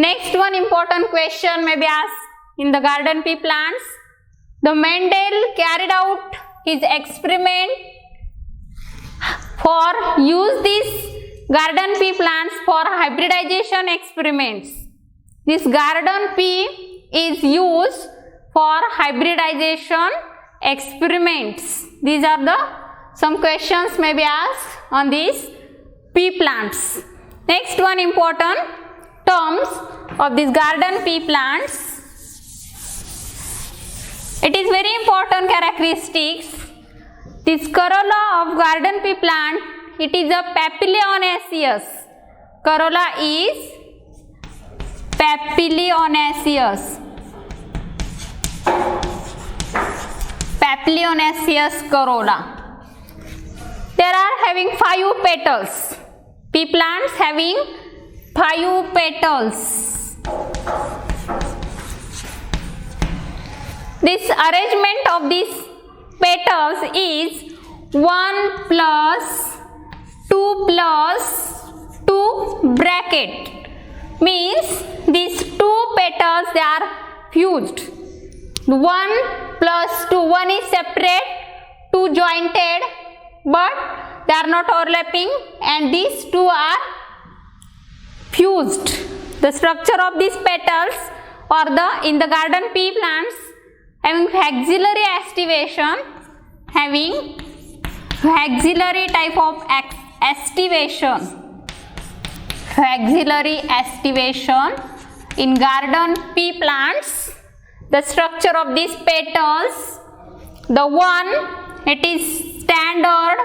Next one important question may be asked in the garden pea plants. The Mendel carried out his experiment for use these garden pea plants for hybridization experiments. This garden pea is used for hybridization experiments. These are the some questions may be asked on these pea plants. Next one important terms of these garden pea plants. It is very important characteristics. This corolla of garden pea plant, it is a papilionaceous. Corolla is papilionaceous. Papilionaceous corolla. They are having 5 petals. Pea plants having 5 petals. This arrangement of these petals is 1 plus 2 plus 2 bracket. Means these 2 petals they are fused. 1 plus 2, 1 is separate, 2 jointed, but they are not overlapping, and these 2 are fused. The structure of these petals or in the garden pea plants having axillary activation, having axillary type of activation. Axillary activation in garden pea plants. The structure of these petals, the one it is standard,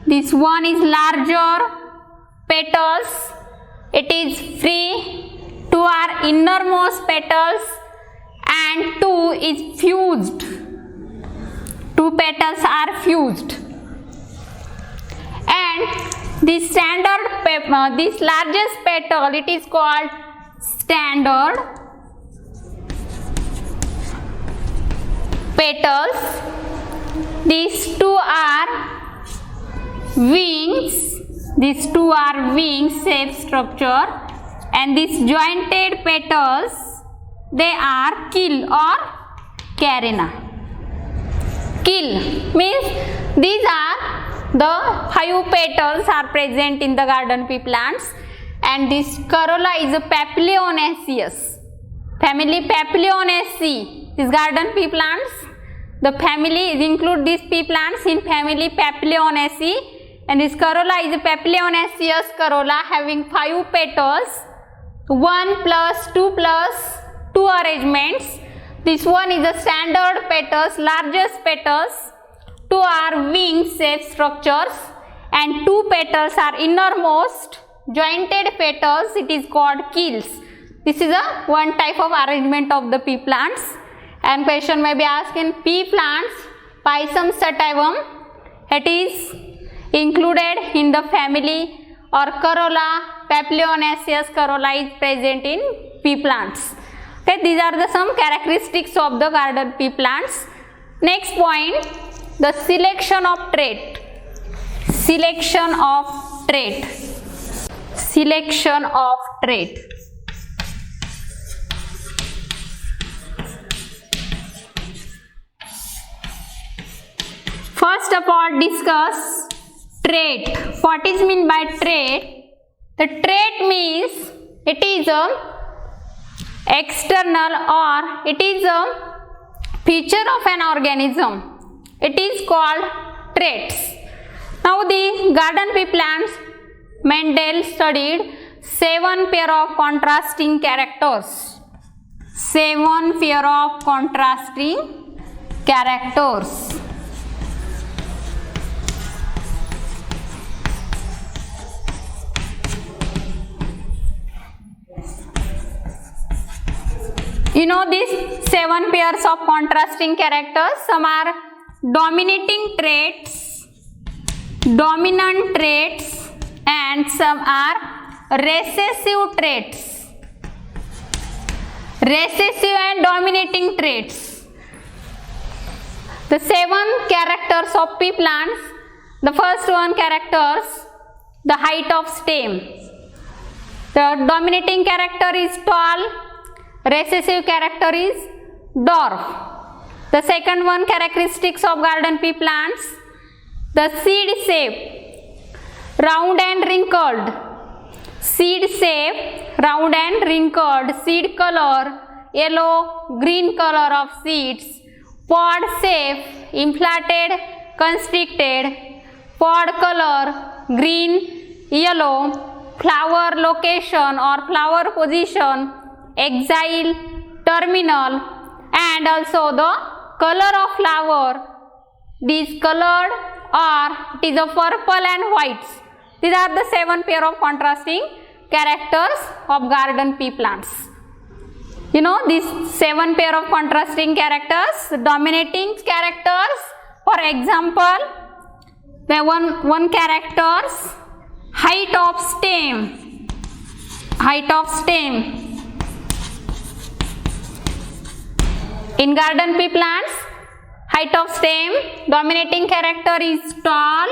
this one is larger petals, it is free, 2 are innermost petals and 2 is fused. 2 petals are fused. And this standard, this largest petal, it is called standard petals. These 2 are wings. These 2 are wing shape structure, and these jointed petals they are keel or carina. Keel means these are the 5 petals are present in the garden pea plants, and this corolla is a papilionaceous. Family Papilionaceae. These garden pea plants, the family is include these pea plants in family Papilionaceae, and this corolla is a papilionaceous corolla having 5 petals, 1 plus 2 plus 2 arrangements. This one is a standard petals, largest petals, 2 are wing shape structures, and 2 petals are innermost jointed petals, it is called keels. This is a one type of arrangement of the pea plants. And question may be asked in pea plants, Pisum sativum, it is included in the family, or corolla, papilionaceous corolla is present in pea plants. Okay, these are the some characteristics of the garden pea plants. Next point, the selection of trait. Selection of trait. Selection of trait. First of all, discuss trait. What is meant by trait? The trait means it is a external or it is a feature of an organism. It is called traits. Now the garden pea plants, Mendel studied 7 pair of contrasting characters. 7 pair of contrasting characters. You know these 7 pairs of contrasting characters. Some are dominating traits, dominant traits, and some are recessive traits. Recessive and dominating traits. The 7 characters of pea plants. The first one characters, the height of stem. The dominating character is tall, recessive character is dwarf. The second one, characteristics of garden pea plants. The seed shape, round and wrinkled. Seed shape, round and wrinkled. Seed color, yellow, green color of seeds. Pod shape, inflated, constricted. Pod color, green, yellow. Flower location or flower position, axile, terminal, and also the color of flower is colored or it is a purple and whites. These are the 7 pair of contrasting characters of garden pea plants. You know these 7 pair of contrasting characters, dominating characters. For example, the one characters, height of stem. Height of stem. In garden pea plants, height of stem, dominating character is tall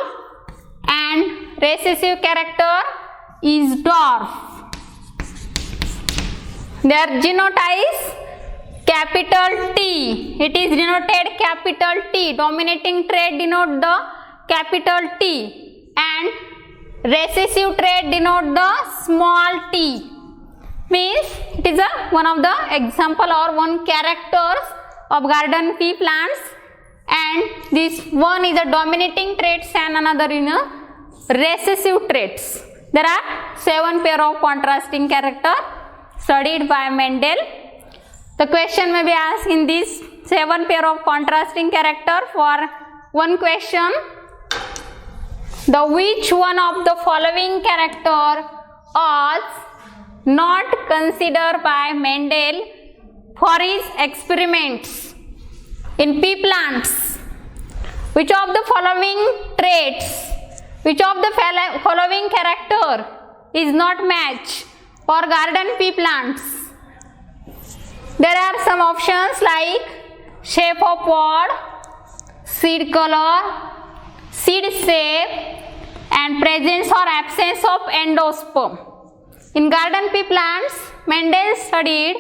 and recessive character is dwarf. Their genotype capital T. It is denoted capital T. Dominating trait denote the capital T and recessive trait denote the small t. Means it is one of the example or one characters of garden pea plants, and this one is a dominating traits and another is a recessive traits. There are 7 pair of contrasting character studied by Mendel. The question may be asked in this 7 pair of contrasting character. For one question, the which one of the following character was not considered by Mendel for his experiments in pea plants? Which of the following traits, which of the following character is not matched for garden pea plants? There are some options like shape of pod, seed color, seed shape, and presence or absence of endosperm. In garden pea plants, Mendel studied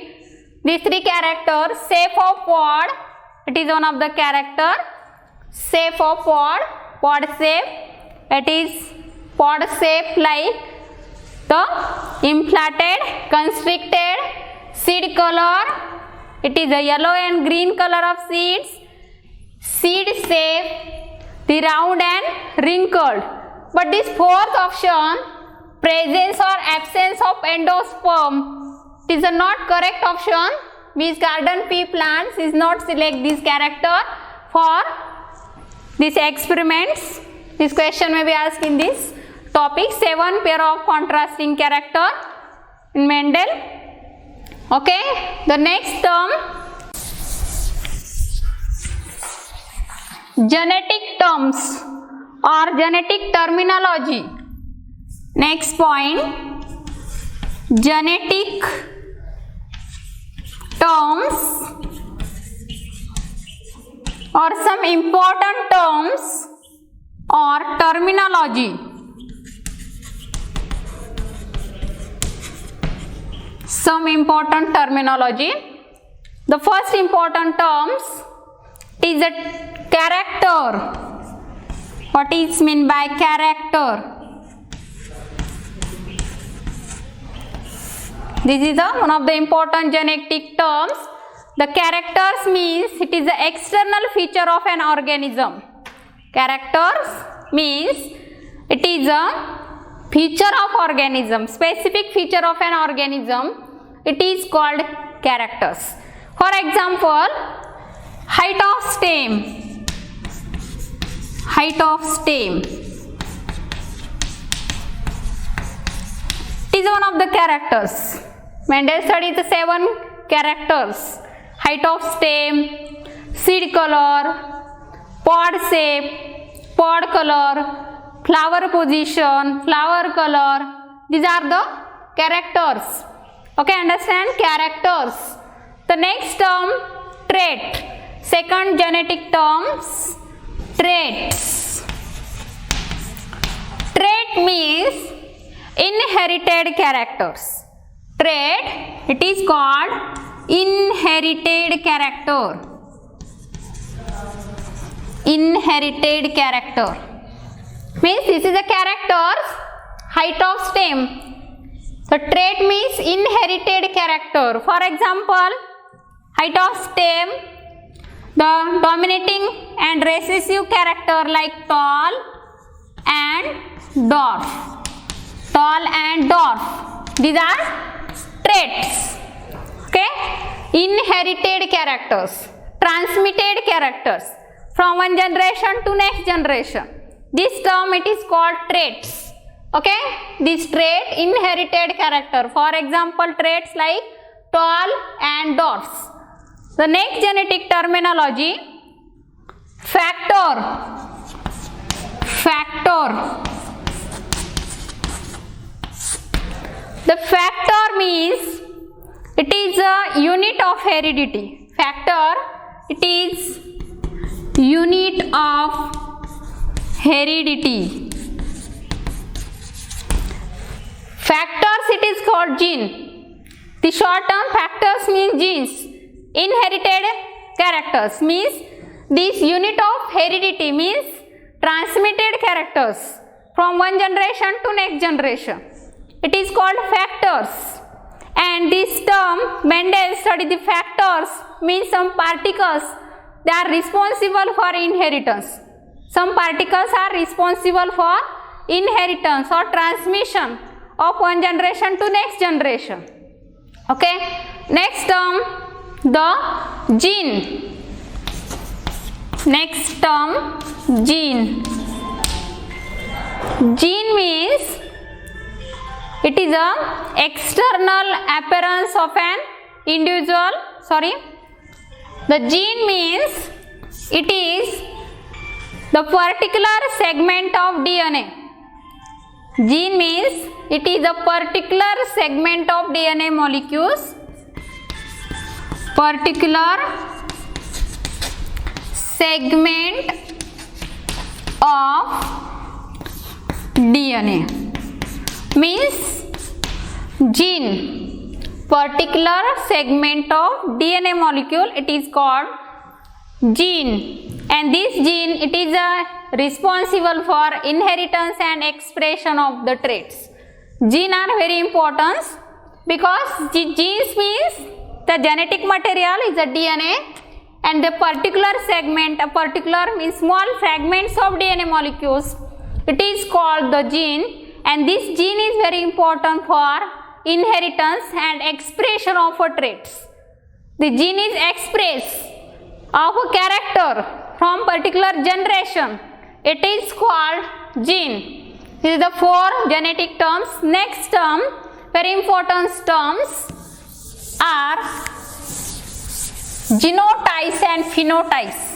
these 3 characters. Shape of pod, it is one of the character. Shape of pod, pod shape, it is pod shape like the inflated, constricted. Seed color, it is a yellow and green color of seeds. Seed shape, the round and wrinkled. But this fourth option, presence or absence of endosperm, it is a not correct option. Means garden pea plants is not select this character for these experiments. This question may be asked in this topic, 7 pair of contrasting character in Mendel. Okay, the next term, genetic terms or genetic terminology. Next point, genetic terms or some important terms or terminology. Some important terminology. The first important terms is a character. What is meant by character? This is one of the important genetic terms. The characters means it is the external feature of an organism. Characters means it is a feature of organism, specific feature of an organism. It is called characters. For example, height of stem. Height of stem is one of the characters. Mendel studied the 7 characters: height of stem, seed color, pod shape, pod color, flower position, flower color. These are the characters. Okay, understand? Characters. The next term, trait. Second genetic terms, traits. Trait means inherited characters. Trait, it is called inherited character. Inherited character means this is a character's height of stem. So trait means inherited character. For example, height of stem, the dominating and recessive character like tall and dwarf. Tall and dwarf. These are traits. Okay. Inherited characters. Transmitted characters from one generation to next generation. This term it is called traits. Okay. This trait inherited character. For example, traits like tall and dwarfs. The next genetic terminology, factor. Factor. The factor means it is a unit of heredity. Factor, it is unit of heredity. Factors it is called gene. The short term factors means genes. Inherited characters means this unit of heredity means transmitted characters from one generation to next generation. It is called factors. And this term, Mendel studied the factors means some particles, they are responsible for inheritance. Some particles are responsible for inheritance or transmission of one generation to next generation. Okay. Next term, the gene. Next term, gene. Gene means it is a external appearance of an individual. The gene means it is the particular segment of DNA. Gene means it is a particular segment of DNA molecules. Particular segment of DNA means gene. Particular segment of DNA molecule, it is called gene. And this gene, it is responsible for inheritance and expression of the traits. Genes are very important because genes means the genetic material is a DNA, and the particular segment, a particular means small fragments of DNA molecules, it is called the gene, and this gene is very important for inheritance and expression of traits. The gene is express of a character from particular generation. It is called gene. These are the 4 genetic terms. Next term, very important terms are genotypes and phenotypes.